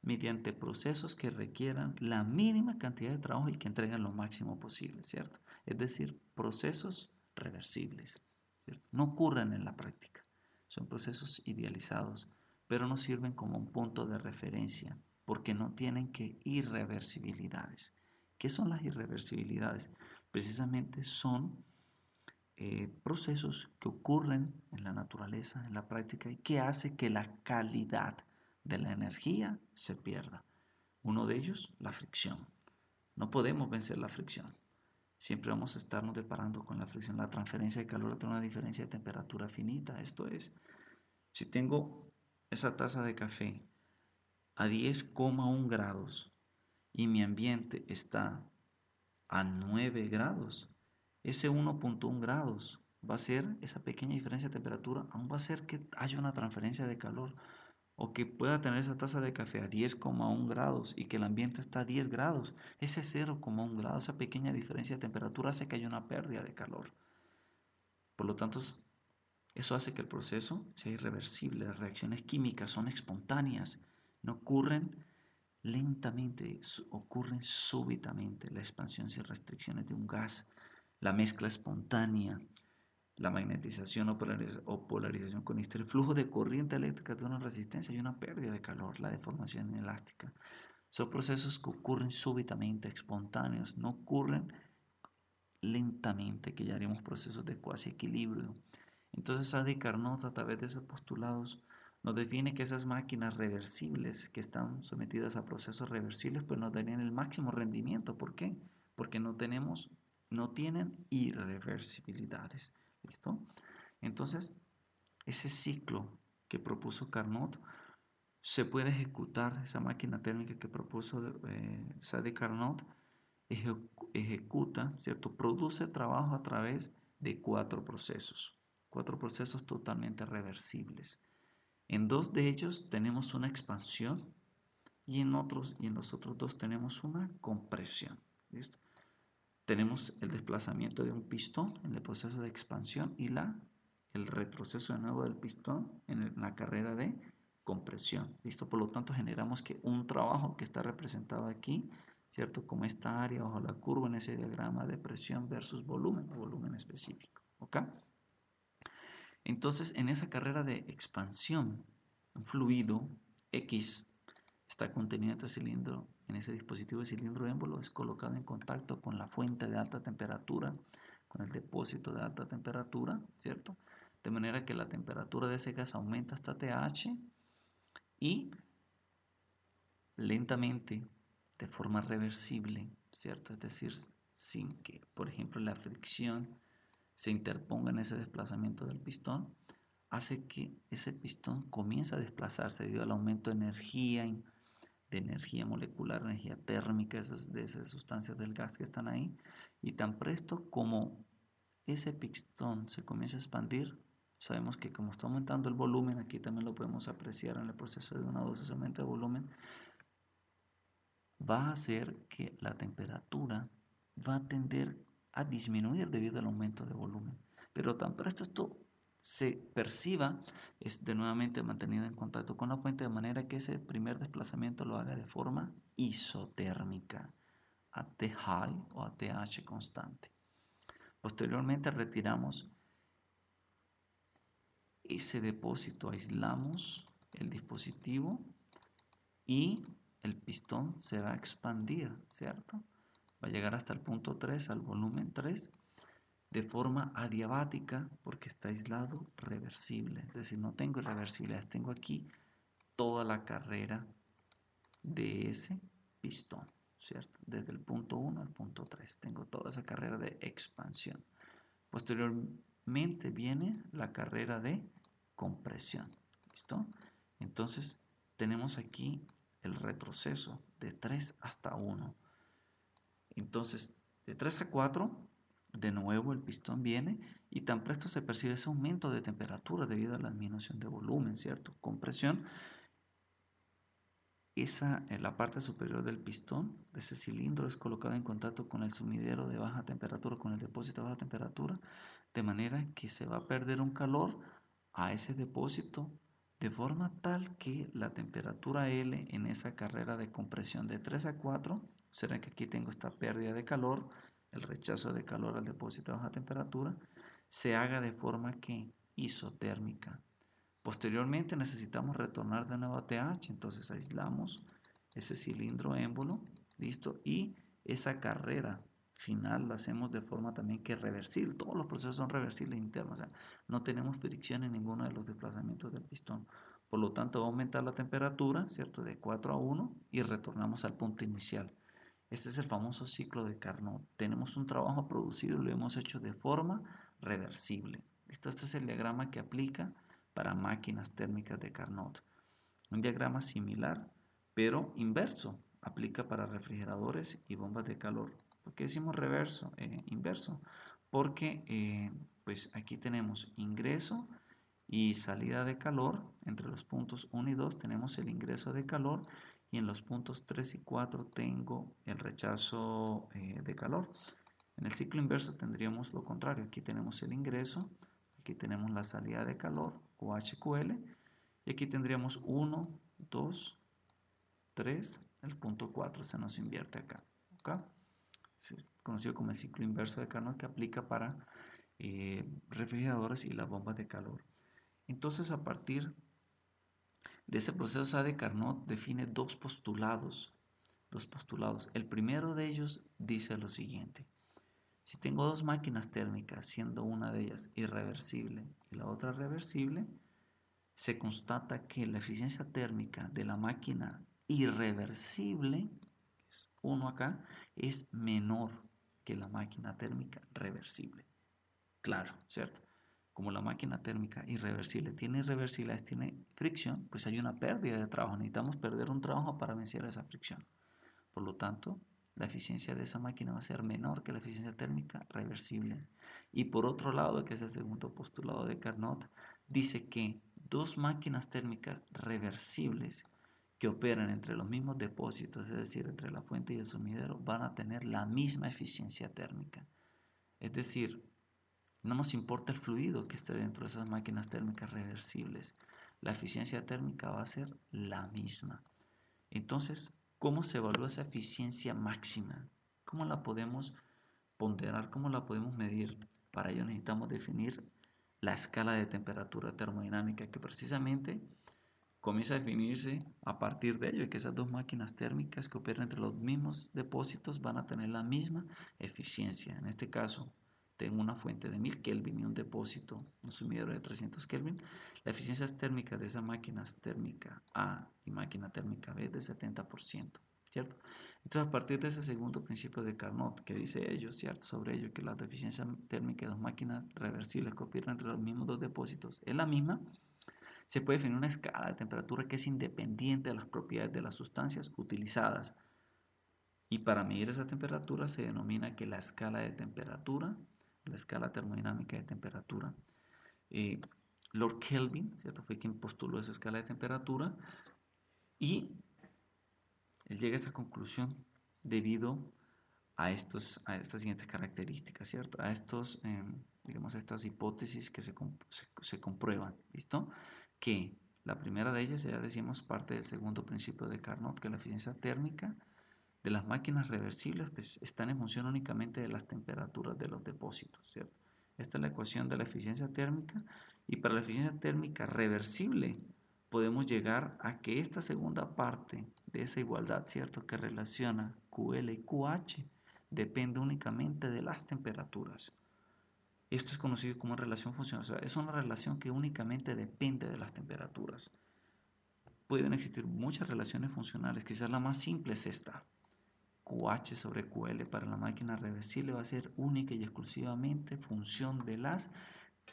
mediante procesos que requieran la mínima cantidad de trabajo y que entreguen lo máximo posible, ¿cierto? Es decir, procesos reversibles, ¿cierto? No ocurren en la práctica, son procesos idealizados, pero nos sirven como un punto de referencia porque no tienen que irreversibilidades. ¿Qué son las irreversibilidades? Precisamente son procesos que ocurren en la naturaleza, en la práctica, y que hace que la calidad de la energía se pierda. Uno de ellos, la fricción. No podemos vencer la fricción. Siempre vamos a estarnos deparando con la fricción. La transferencia de calor tiene una diferencia de temperatura finita. Esto es, si tengo esa taza de café a 10,1 grados y mi ambiente está a 9 grados, ese 1,1 grados va a ser, esa pequeña diferencia de temperatura, aún va a hacer que haya una transferencia de calor o que pueda tener esa taza de café a 10,1 grados y que el ambiente está a 10 grados. Ese 0,1 grado, esa pequeña diferencia de temperatura hace que haya una pérdida de calor. Por lo tanto, eso hace que el proceso sea irreversible. Las reacciones químicas son espontáneas, no ocurren lentamente, ocurren súbitamente. La expansión sin restricciones de un gas, la mezcla espontánea, la magnetización o polarización con el flujo de corriente eléctrica de una resistencia y una pérdida de calor, la deformación inelástica. Son procesos que ocurren súbitamente, espontáneos, no ocurren lentamente, que ya haríamos procesos de cuasi equilibrio. Entonces Sade Carnot, a través de esos postulados, nos define que esas máquinas reversibles que están sometidas a procesos reversibles pues nos darían el máximo rendimiento. ¿Por qué? Porque no tienen irreversibilidades. ¿Listo? Entonces, ese ciclo que propuso Carnot se puede ejecutar, esa máquina térmica que propuso Sade Carnot, ejecuta, ¿cierto? Produce trabajo a través de cuatro procesos totalmente reversibles. En dos de ellos tenemos una expansión y en los otros dos tenemos una compresión. ¿Listo? Tenemos el desplazamiento de un pistón en el proceso de expansión y el retroceso de nuevo del pistón en la carrera de compresión. ¿Listo? Por lo tanto, generamos que un trabajo que está representado aquí, ¿cierto? Como esta área bajo la curva en ese diagrama de presión versus volumen, o volumen específico. ¿Ok? Entonces, en esa carrera de expansión, un fluido X está contenido en ese dispositivo de cilindro émbolo, es colocado en contacto con la fuente de alta temperatura, con el depósito de alta temperatura, ¿cierto? De manera que la temperatura de ese gas aumenta hasta TH y lentamente, de forma reversible, ¿cierto? Es decir, sin que, por ejemplo, la fricción se interponga en ese desplazamiento del pistón, hace que ese pistón comience a desplazarse debido al aumento de energía molecular, energía térmica, de esas sustancias del gas que están ahí, y tan presto como ese pistón se comienza a expandir, sabemos que como está aumentando el volumen, aquí también lo podemos apreciar en el proceso de una dosis de aumento de volumen, va a hacer que la temperatura va a tender a disminuir debido al aumento de volumen. Pero tan presto esto se perciba, es de nuevamente mantenido en contacto con la fuente de manera que ese primer desplazamiento lo haga de forma isotérmica, a T high o a TH constante. Posteriormente retiramos ese depósito, aislamos el dispositivo y el pistón se va a expandir, ¿cierto? Va a llegar hasta el punto 3, al volumen 3, de forma adiabática porque está aislado reversible. Es decir, no tengo irreversibilidad, tengo aquí toda la carrera de ese pistón, ¿cierto? Desde el punto 1 al punto 3. Tengo toda esa carrera de expansión. Posteriormente viene la carrera de compresión. ¿Listo? Entonces tenemos aquí el retroceso de 3 hasta 1. Entonces, de 3 a 4, de nuevo el pistón viene y tan presto se percibe ese aumento de temperatura debido a la disminución de volumen, ¿cierto? Compresión. Esa, en la parte superior del pistón, de ese cilindro, es colocado en contacto con el sumidero de baja temperatura, con el depósito de baja temperatura, de manera que se va a perder un calor a ese depósito de forma tal que la temperatura L en esa carrera de compresión de 3 a 4, será que aquí tengo esta pérdida de calor, el rechazo de calor al depósito de baja temperatura, se haga de forma que isotérmica. Posteriormente necesitamos retornar de nuevo a TH, entonces aislamos ese cilindro émbolo, listo, y esa carrera final la hacemos de forma también que reversible. Todos los procesos son reversibles internos, o sea, no tenemos fricción en ninguno de los desplazamientos del pistón. Por lo tanto, va a aumentar la temperatura, ¿cierto? De 4 a 1 y retornamos al punto inicial. Este es el famoso ciclo de Carnot. Tenemos un trabajo producido y lo hemos hecho de forma reversible. ¿Listo? Este es el diagrama que aplica para máquinas térmicas de Carnot. Un diagrama similar, pero inverso. Aplica para refrigeradores y bombas de calor. ¿Por qué decimos inverso? Porque pues aquí tenemos ingreso y salida de calor. Entre los puntos 1 y 2 tenemos el ingreso de calor y en los puntos 3 y 4 tengo el rechazo de calor. En el ciclo inverso tendríamos lo contrario. Aquí tenemos el ingreso, aquí tenemos la salida de calor, OHQL, y aquí tendríamos 1, 2, 3, el punto 4 se nos invierte acá. ¿Okay? Es conocido como el ciclo inverso de Carnot que aplica para refrigeradores y las bombas de calor. Entonces, a partir de ese proceso de Carnot define dos postulados. El primero de ellos dice lo siguiente. Si tengo dos máquinas térmicas, siendo una de ellas irreversible y la otra reversible, se constata que la eficiencia térmica de la máquina irreversible, que es 1 acá, es menor que la máquina térmica reversible. Claro, ¿cierto? Como la máquina térmica irreversible tiene irreversibilidades, tiene fricción, pues hay una pérdida de trabajo. Necesitamos perder un trabajo para vencer esa fricción. Por lo tanto, la eficiencia de esa máquina va a ser menor que la eficiencia térmica reversible. Y por otro lado, que es el segundo postulado de Carnot, dice que dos máquinas térmicas reversibles que operan entre los mismos depósitos, es decir, entre la fuente y el sumidero, van a tener la misma eficiencia térmica. Es decir, no nos importa el fluido que esté dentro de esas máquinas térmicas reversibles. La eficiencia térmica va a ser la misma. Entonces, ¿cómo se evalúa esa eficiencia máxima? ¿Cómo la podemos ponderar? ¿Cómo la podemos medir? Para ello necesitamos definir la escala de temperatura termodinámica que precisamente comienza a definirse a partir de ello, que esas dos máquinas térmicas que operan entre los mismos depósitos van a tener la misma eficiencia. En este caso, tengo una fuente de 1000 Kelvin y un depósito, un sumidero de 300 Kelvin. La eficiencia térmica de esas máquinas térmica A y máquina térmica B es de 70%, ¿cierto? Entonces, a partir de ese segundo principio de Carnot, que dice ellos, ¿cierto? Sobre ello, que la eficiencia térmica de dos máquinas reversibles que operan entre los mismos dos depósitos es la misma, se puede definir una escala de temperatura que es independiente de las propiedades de las sustancias utilizadas. Y para medir esa temperatura se denomina que la escala de temperatura, la escala termodinámica de temperatura, Lord Kelvin, ¿cierto? Fue quien postuló esa escala de temperatura y él llega a esa conclusión debido a estas siguientes características, ¿cierto? A digamos, a estas hipótesis que se comprueban, ¿listo? Que la primera de ellas, ya decíamos, parte del segundo principio de Carnot, que la eficiencia térmica de las máquinas reversibles pues, están en función únicamente de las temperaturas de los depósitos, ¿cierto? Esta es la ecuación de la eficiencia térmica y para la eficiencia térmica reversible podemos llegar a que esta segunda parte de esa igualdad, ¿cierto? Que relaciona QL y QH depende únicamente de las temperaturas. Esto es conocido como relación funcional. O sea, es una relación que únicamente depende de las temperaturas. Pueden existir muchas relaciones funcionales. Quizás la más simple es esta. QH sobre QL para la máquina reversible va a ser única y exclusivamente función de las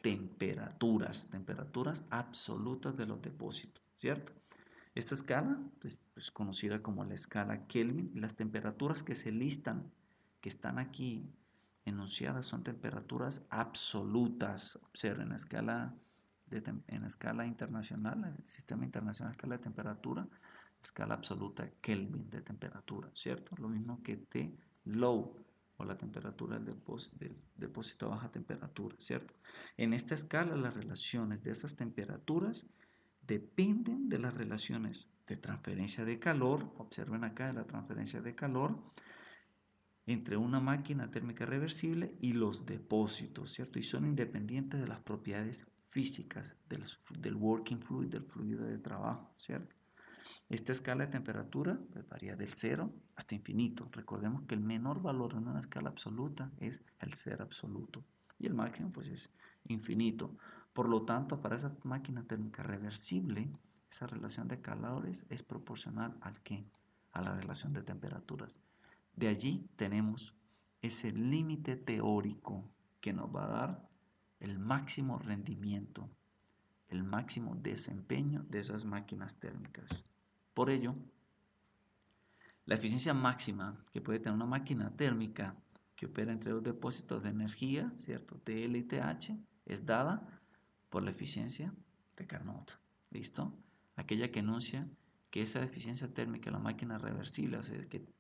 temperaturas absolutas de los depósitos, ¿cierto? Esta escala es conocida como la escala Kelvin, y las temperaturas que se listan, que están aquí enunciadas, son temperaturas absolutas. Observen, en la escala internacional, el sistema internacional de escala de temperatura, escala absoluta Kelvin de temperatura, ¿cierto? Lo mismo que T low, o la temperatura del depósito a baja temperatura, ¿cierto? En esta escala, las relaciones de esas temperaturas dependen de las relaciones de transferencia de calor. Observen acá la transferencia de calor entre una máquina térmica reversible y los depósitos, ¿cierto? Y son independientes de las propiedades físicas del working fluid, del fluido de trabajo, ¿cierto? Esta escala de temperatura varía del 0 hasta infinito. Recordemos que el menor valor en una escala absoluta es el 0 absoluto y el máximo pues es infinito. Por lo tanto, para esa máquina térmica reversible, esa relación de calores es proporcional a la relación de temperaturas. De allí tenemos ese límite teórico que nos va a dar el máximo rendimiento, el máximo desempeño de esas máquinas térmicas. Por ello, la eficiencia máxima que puede tener una máquina térmica que opera entre dos depósitos de energía, ¿cierto? TL y TH, es dada por la eficiencia de Carnot. ¿Listo? Aquella que enuncia que esa eficiencia térmica de la máquina reversible, o sea,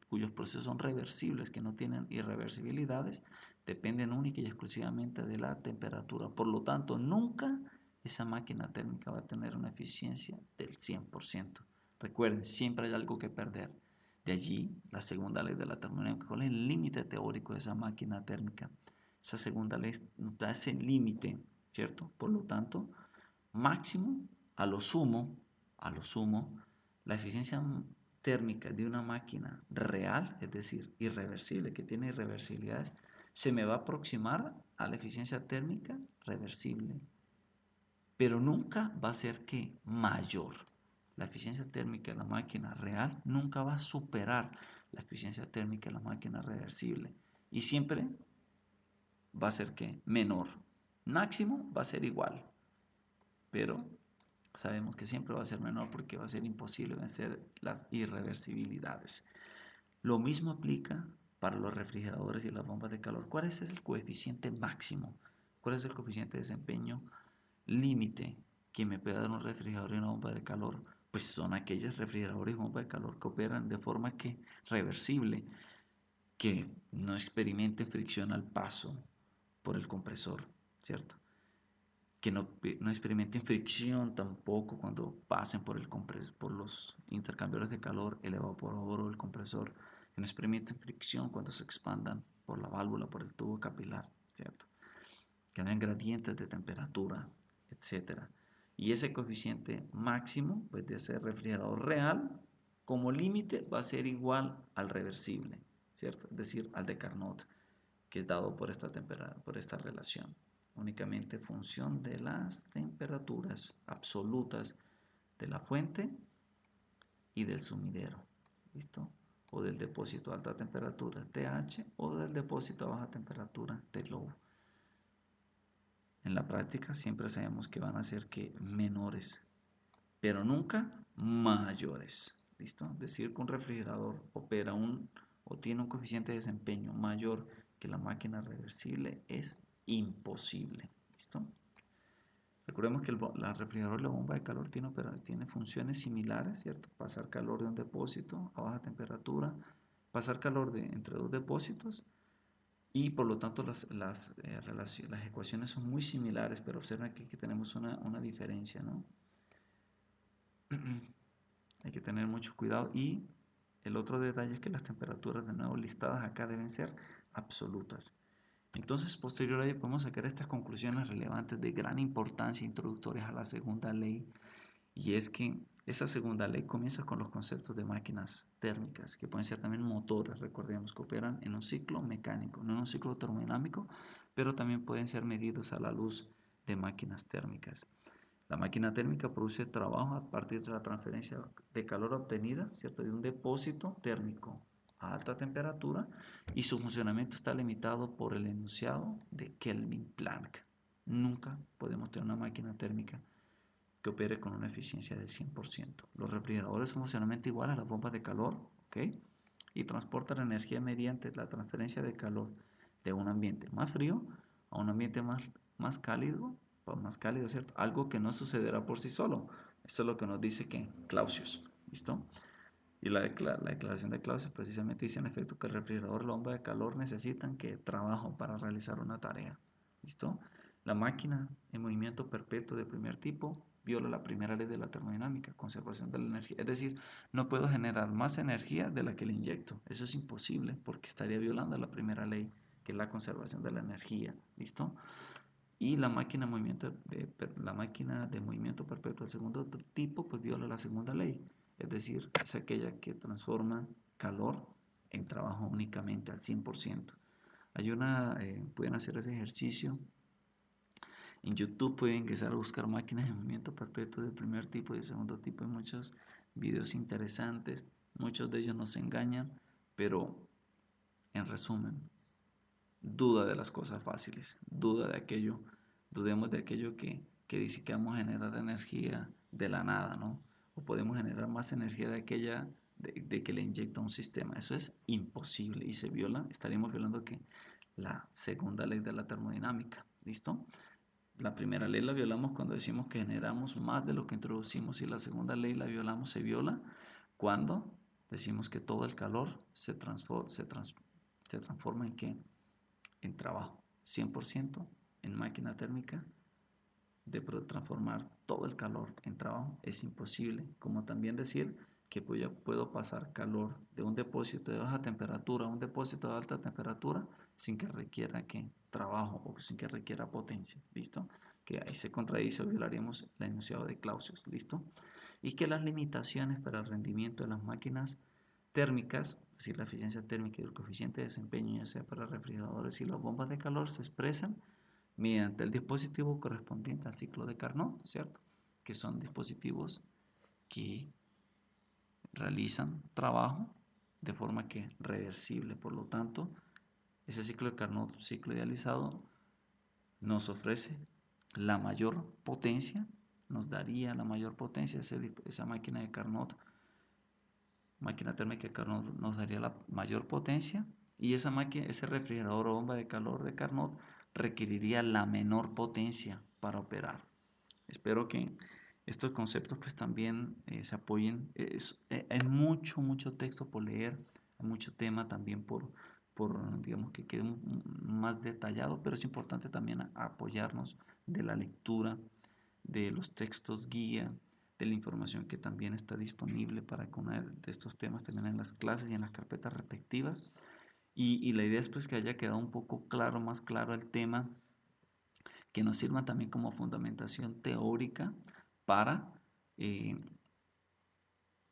cuyos procesos son reversibles, que no tienen irreversibilidades, dependen única y exclusivamente de la temperatura. Por lo tanto, nunca esa máquina térmica va a tener una eficiencia del 100%. Recuerden, siempre hay algo que perder. De allí la segunda ley de la termodinámica. ¿Cuál es el límite teórico de esa máquina térmica? Esa segunda ley nos da ese límite, ¿cierto? Por lo tanto, máximo, a lo sumo, la eficiencia térmica de una máquina real, es decir, irreversible, que tiene irreversibilidades, se me va a aproximar a la eficiencia térmica reversible, pero nunca va a ser que mayor. La eficiencia térmica de la máquina real nunca va a superar la eficiencia térmica de la máquina reversible y siempre va a ser que menor. Máximo va a ser igual, pero sabemos que siempre va a ser menor porque va a ser imposible vencer las irreversibilidades. Lo mismo aplica para los refrigeradores y las bombas de calor. ¿Cuál es el coeficiente máximo? ¿Cuál es el coeficiente de desempeño límite que me puede dar un refrigerador y una bomba de calor? Pues son aquellos refrigeradores y bombas de calor que operan de forma reversible, que no experimenten fricción al paso por el compresor, ¿cierto? Que no experimenten fricción tampoco cuando pasen por los intercambiadores de calor, el evaporador o el compresor, que no experimenten fricción cuando se expandan por la válvula, por el tubo capilar, ¿cierto? Que hayan gradientes de temperatura, etc. Y ese coeficiente máximo, pues, de ese refrigerador real, como límite va a ser igual al reversible, ¿cierto? Es decir, al de Carnot, que es dado por esta relación. Únicamente función de las temperaturas absolutas de la fuente y del sumidero, ¿listo? O del depósito a alta temperatura, TH, o del depósito a baja temperatura, TLOW. En la práctica siempre sabemos que van a ser que menores, pero nunca mayores, ¿listo? Decir que un refrigerador opera o tiene un coeficiente de desempeño mayor que la máquina reversible es imposible, ¿listo? Recordemos que la refrigerador y la bomba de calor tiene funciones similares, ¿cierto? Pasar calor de un depósito a baja temperatura, pasar calor entre dos depósitos, y por lo tanto las ecuaciones son muy similares, pero observen que aquí tenemos una diferencia, ¿no? Hay que tener mucho cuidado, y el otro detalle es que las temperaturas de nuevo listadas acá deben ser absolutas. Entonces, posterior a ello podemos sacar estas conclusiones relevantes de gran importancia introductorias a la segunda ley, y es que esa segunda ley comienza con los conceptos de máquinas térmicas, que pueden ser también motores, recordemos que operan en un ciclo mecánico, no en un ciclo termodinámico, pero también pueden ser medidos a la luz de máquinas térmicas. La máquina térmica produce trabajo a partir de la transferencia de calor obtenida, ¿cierto?, de un depósito térmico a alta temperatura, y su funcionamiento está limitado por el enunciado de Kelvin-Planck. Nunca podemos tener una máquina térmica que opere con una eficiencia del 100%. Los refrigeradores son funcionalmente iguales a las bombas de calor, ¿ok? Y transportan la energía mediante la transferencia de calor de un ambiente más frío a un ambiente más cálido, ¿cierto? Algo que no sucederá por sí solo. Esto es lo que nos dice que Clausius, ¿listo? Y la declaración de Clausius precisamente dice en efecto que el refrigerador y la bomba de calor necesitan que trabajo para realizar una tarea, ¿listo? La máquina en movimiento perpetuo de primer tipo viola la primera ley de la termodinámica, conservación de la energía. Es decir, no puedo generar más energía de la que le inyecto. Eso es imposible porque estaría violando la primera ley, que es la conservación de la energía, ¿listo? Y la máquina de movimiento perpetuo del segundo tipo pues viola la segunda ley, es decir, es aquella que transforma calor en trabajo únicamente al 100%. Pueden hacer ese ejercicio en YouTube, pueden ingresar a buscar máquinas de movimiento perpetuo de primer tipo y de segundo tipo. Hay muchos videos interesantes, muchos de ellos nos engañan, pero en resumen, duda de las cosas fáciles, dudemos de aquello que dice que vamos a generar energía de la nada, ¿no? O podemos generar más energía de aquella de que le inyecta un sistema. Eso es imposible y estaríamos violando que la segunda ley de la termodinámica, ¿listo? La primera ley la violamos cuando decimos que generamos más de lo que introducimos, y la segunda ley se viola cuando decimos que todo el calor se transforma en ¿qué? En trabajo. 100% en máquina térmica, de transformar todo el calor en trabajo es imposible. Como también decir que pues ya puedo pasar calor de un depósito de baja temperatura a un depósito de alta temperatura sin que requiera trabajo o sin que requiera potencia, ¿listo? Que ahí se contradice o violaríamos el enunciado de Clausius, ¿listo? Y que las limitaciones para el rendimiento de las máquinas térmicas, es decir, la eficiencia térmica y el coeficiente de desempeño, ya sea para refrigeradores y las bombas de calor, se expresan mediante el dispositivo correspondiente al ciclo de Carnot, ¿cierto? Que son dispositivos que realizan trabajo de forma que reversible. Por lo tanto, ese ciclo de Carnot, ciclo idealizado, nos ofrece la mayor potencia, nos daría la mayor potencia, esa máquina de Carnot, máquina térmica de Carnot nos daría la mayor potencia, y ese refrigerador o bomba de calor de Carnot requeriría la menor potencia para operar. Espero que estos conceptos pues también se apoyen. Hay mucho texto por leer, hay mucho tema también digamos que quede más detallado, pero es importante también apoyarnos de la lectura, de los textos guía, de la información que también está disponible para cada uno de estos temas también en las clases y en las carpetas respectivas. Y la idea es pues que haya quedado un poco claro, más claro el tema, que nos sirva también como fundamentación teórica para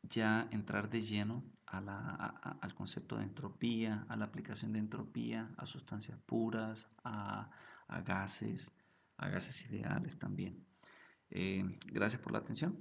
ya entrar de lleno al concepto de entropía, a la aplicación de entropía a sustancias puras, a gases ideales también. Gracias por la atención.